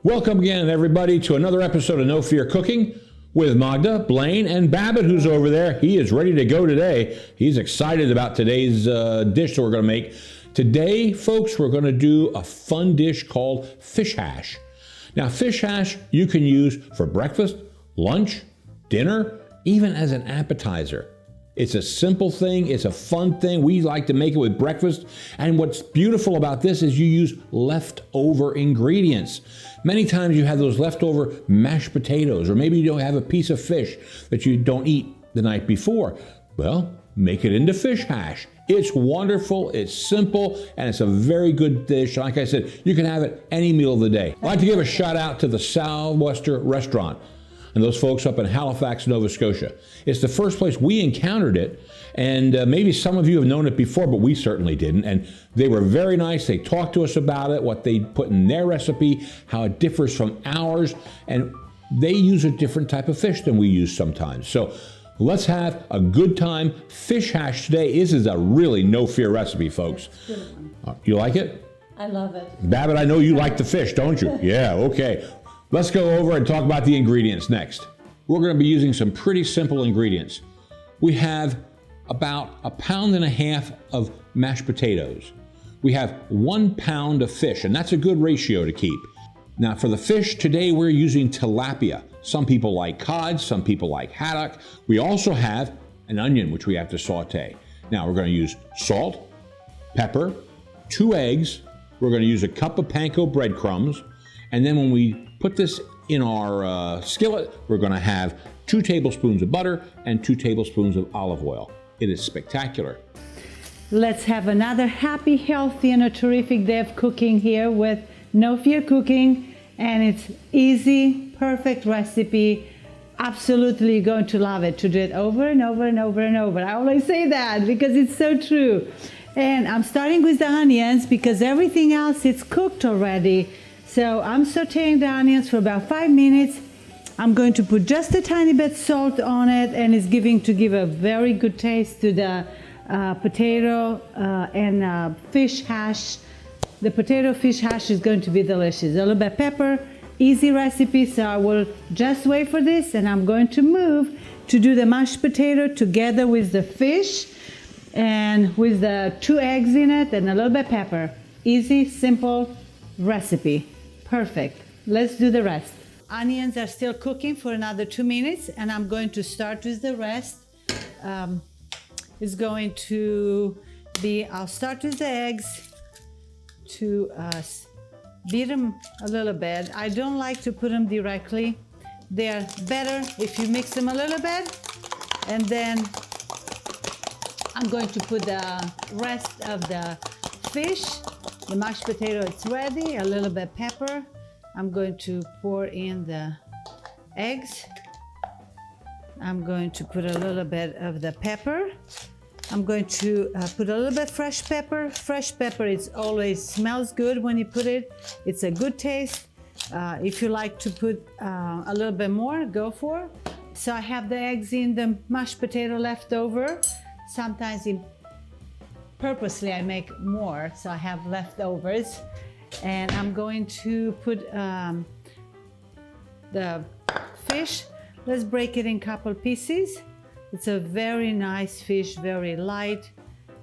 Welcome again, everybody, to another episode of No Fear Cooking with Magda, Blaine, and Babbitt, who's over there. He is ready to go today. He's excited about today's dish that we're going to make. Today, folks, we're going to do a fun dish called fish hash. Now, fish hash you can use for breakfast, lunch, dinner, even as an appetizer. It's a simple thing. It's a fun thing. We like to make it with breakfast. And what's beautiful about this is you use leftover ingredients. Many times you have those leftover mashed potatoes, or maybe you don't have a piece of fish that you don't eat the night before. Well, make it into fish hash. It's wonderful, it's simple, and it's a very good dish. Like I said, you can have it any meal of the day. I'd like to give a shout out to the Southwestern Restaurant and those folks up in Halifax, Nova Scotia. It's the first place we encountered it, and maybe some of you have known it before, but we certainly didn't. And they were very nice. They talked to us about it, what they put in their recipe, how it differs from ours, and they use a different type of fish than we use sometimes. So let's have a good time. Fish hash today. This is a really no-fear recipe, folks. You like it? I love it. Babbitt, I know you like the fish, don't you? Yeah, okay. Let's go over and talk about the ingredients next. We're going to be using some pretty simple ingredients. We have about 1.5 pounds of mashed potatoes. We have 1 pound of fish, and that's a good ratio to keep. Now for the fish, today we're using tilapia. Some people like cod, some people like haddock. We also have an onion, which we have to saute. Now we're going to use salt, pepper, 2 eggs. We're going to use a cup of panko breadcrumbs. And then when we put this in our skillet, we're going to have 2 tablespoons of butter and 2 tablespoons of olive oil. It is spectacular. Let's have another happy, healthy, and a terrific day of cooking here with No Fear Cooking. And it's easy, perfect recipe. Absolutely, you're going to love it. To do it over and over and over and over. I always say that because it's so true. And I'm starting with the onions because everything else is cooked already. So I'm sauteing the onions for about 5 minutes. I'm going to put just a tiny bit salt on it, and it's to give a very good taste to the potato and fish hash. The potato fish hash is going to be delicious. A little bit of pepper, easy recipe, so I will just wait for this, and I'm going to move to do the mashed potato together with the fish and with the 2 eggs in it and a little bit of pepper. Easy, simple recipe. Perfect. Let's do the rest. Onions are still cooking for another 2 minutes, and I'm going to start with the rest. It's going to be, I'll start with the eggs to beat them a little bit. I don't like to put them directly. They're better if you mix them a little bit, and then I'm going to put the rest of the fish. The mashed potato, it's ready. A little bit of pepper. I'm going to pour in the eggs. I'm going to put a little bit of the pepper. I'm going to put a little bit fresh pepper. Fresh pepper, it always smells good when you put it. It's a good taste. If you like to put a little bit more, go for it. So I have the eggs in the mashed potato left over. Sometimes purposely I make more, so I have leftovers. And I'm going to put the fish. Let's break it in a couple pieces. It's a very nice fish, very light,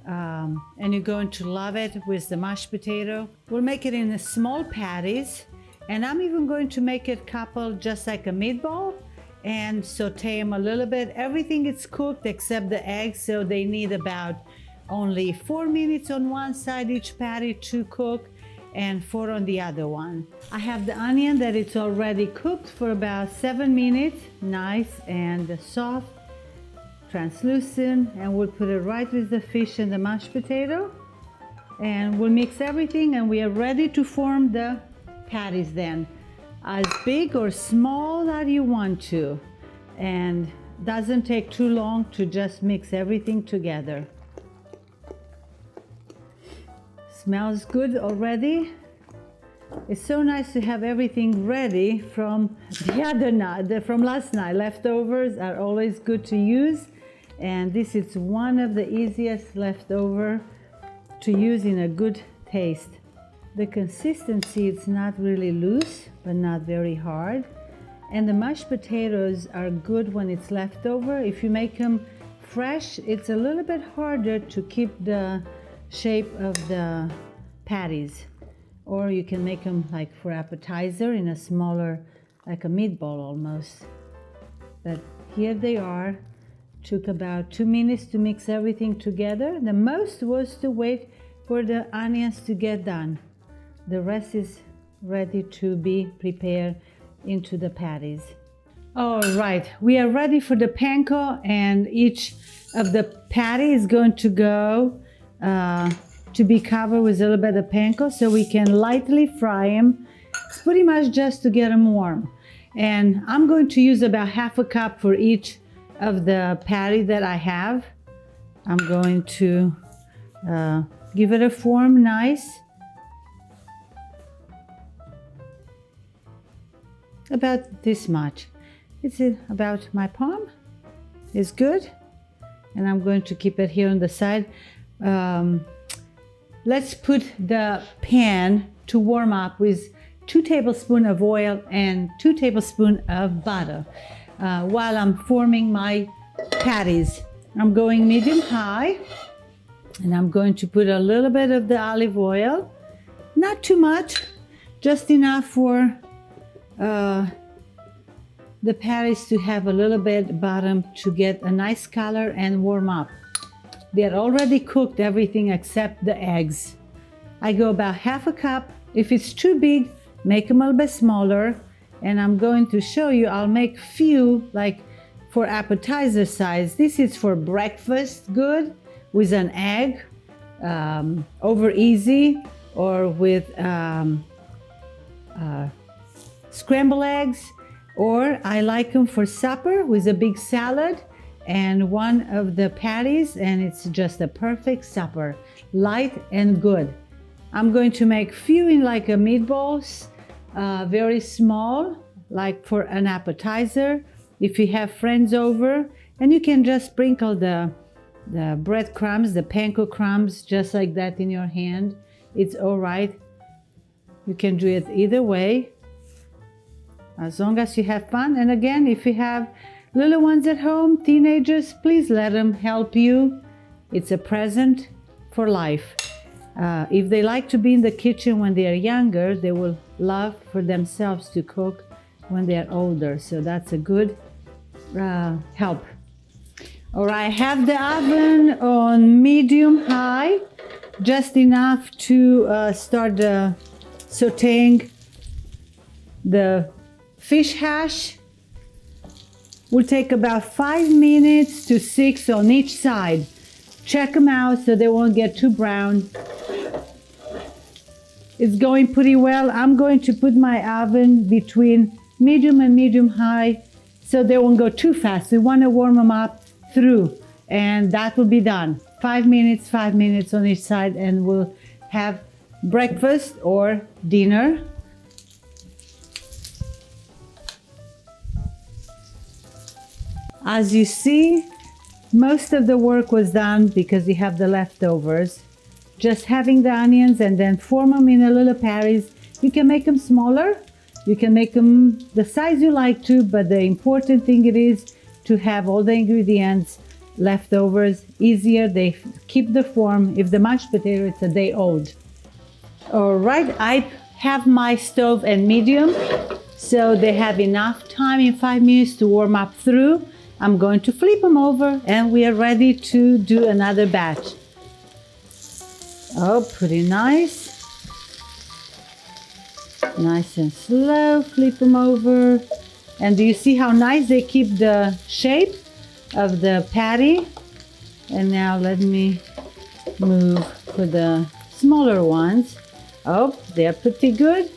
and you're going to love it with the mashed potato. We'll make it in the small patties, and I'm even going to make it couple just like a meatball and saute them a little bit. Everything is cooked except the eggs, so they need about only 4 minutes on one side each patty to cook, and 4 on the other one. I have the onion that it's already cooked for about 7 minutes, nice and soft, translucent, and we'll put it right with the fish and the mashed potato, and we'll mix everything, and we are ready to form the patties then, as big or small that you want to, and doesn't take too long to just mix everything together. Smells good already. It's so nice to have everything ready from the other night, from last night. Leftovers are always good to use, and this is one of the easiest leftover to use in a good taste. The consistency, it's not really loose, but not very hard. And the mashed potatoes are good when it's leftover. If you make them fresh, it's a little bit harder to keep the shape of the patties. Or you can make them like for appetizer in a smaller, like a meatball almost. But here they are. Took about 2 minutes to mix everything together. The most was to wait for the onions to get done. The rest is ready to be prepared into the patties. All right, we are ready for the panko, and each of the patty is going to go to be covered with a little bit of panko so we can lightly fry them. It's pretty much just to get them warm. And I'm going to use about half a cup for each of the patty that I have. I'm going to give it a form nice. About this much. It's about my palm. It's good. And I'm going to keep it here on the side. Let's put the pan to warm up with 2 tablespoons of oil and 2 tablespoons of butter. While I'm forming my patties, I'm going medium high, and I'm going to put a little bit of the olive oil, not too much, just enough for the patties to have a little bit bottom to get a nice color and warm up. They're already cooked, everything except the eggs. I go about half a cup. If it's too big, make them a little bit smaller. And I'm going to show you, I'll make few like for appetizer size. This is for breakfast good with an egg, over easy, or with scrambled eggs, or I like them for supper with a big salad and one of the patties, and it's just a perfect supper, light and good. I'm going to make few in like a meatballs, very small, like for an appetizer if you have friends over, and you can just sprinkle the breadcrumbs, the panko crumbs, just like that in your hand. It's all right. You can do it either way, as long as you have fun. And again, if you have little ones at home, teenagers, please let them help you. It's a present for life. If they like to be in the kitchen when they are younger, they will love for themselves to cook when they are older. So that's a good help. All right, I have the oven on medium high, just enough to start sauteing the fish hash. Will take about 5 minutes to 6 on each side. Check them out so they won't get too brown. It's going pretty well. I'm going to put my oven between medium and medium high so they won't go too fast. We want to warm them up through, and that will be done. 5 minutes on each side, and we'll have breakfast or dinner. As you see, most of the work was done because you have the leftovers. Just having the onions and then form them in a little patties. You can make them smaller. You can make them the size you like to, but the important thing it is to have all the ingredients, leftovers, easier. They keep the form. If the mashed potato, it's a day old. All right, I have my stove at medium, so they have enough time in 5 minutes to warm up through. I'm going to flip them over, and we are ready to do another batch. Oh, pretty nice. Nice and slow, flip them over. And do you see how nice they keep the shape of the patty? And now let me move for the smaller ones. Oh, they're pretty good.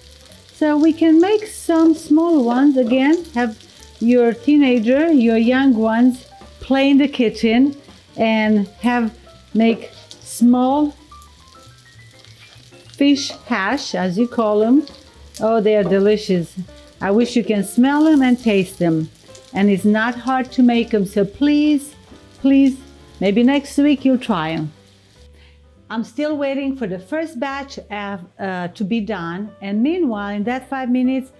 So we can make some small ones. Again, have your teenager, your young ones play in the kitchen and make small fish hash, as you call them. Oh, they are delicious. I wish you can smell them and taste them. And it's not hard to make them, so please, maybe next week you'll try them. I'm still waiting for the first batch to be done. And meanwhile, in that 5 minutes,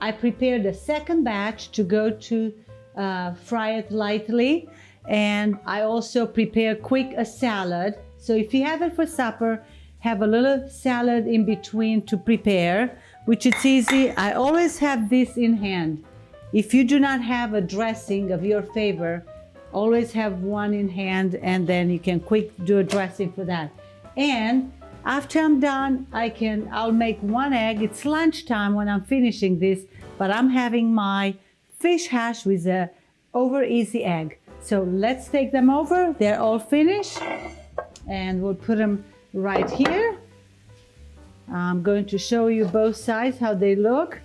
I prepared the second batch to go to fry it lightly. And I also prepare quick a salad. So if you have it for supper, have a little salad in between to prepare, which it's easy. I always have this in hand. If you do not have a dressing of your favor, always have one in hand, and then you can quick do a dressing for that. And after I'm done, I'll make one egg. It's lunchtime when I'm finishing this, but I'm having my fish hash with a over easy egg. So let's take them over. They're all finished, and we'll put them right here. I'm going to show you both sides how they look.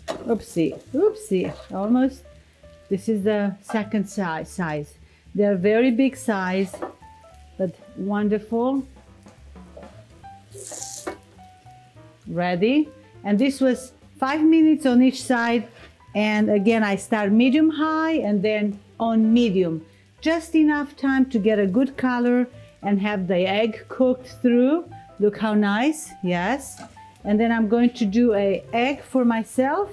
Oopsie, oopsie, almost. This is the second size. They're very big size, but wonderful. Ready? And this was 5 minutes on each side. And again, I start medium high and then on medium. Just enough time to get a good color and have the egg cooked through. Look how nice, yes. And then I'm going to do an egg for myself.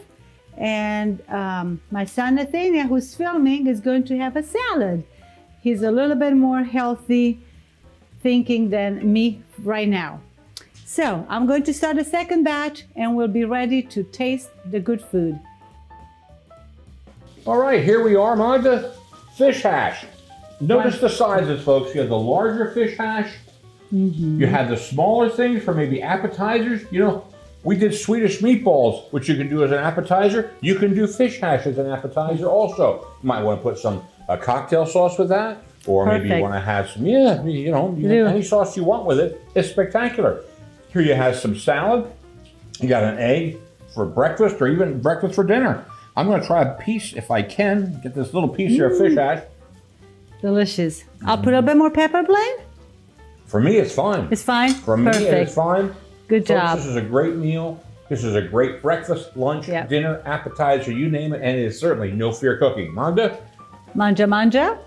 And my son Nathaniel, who's filming, is going to have a salad. He's a little bit more healthy thinking than me right now. So I'm going to start a second batch and we'll be ready to taste the good food. All right, here we are, Magda. Fish hash. Notice the sizes, folks. You have the larger fish hash. Mm-hmm. You have the smaller things for maybe appetizers. You know, we did Swedish meatballs, which you can do as an appetizer. You can do fish hash as an appetizer also. You might want to put some cocktail sauce with that. Or maybe you want to have some, any sauce you want with it. It's spectacular. Here you have some salad. You got an egg for breakfast or even breakfast for dinner. I'm going to try a piece, if I can, get this little piece here of fish hash. Delicious. I'll put a bit more pepper, Blaine? For me, it's fine. It's fine? For me, it's fine. Good job. This is a great meal. This is a great breakfast, lunch, dinner, appetizer, you name it, and it is certainly no fear cooking. Magda? Manja, manja.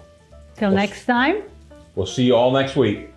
Till next time. We'll see you all next week.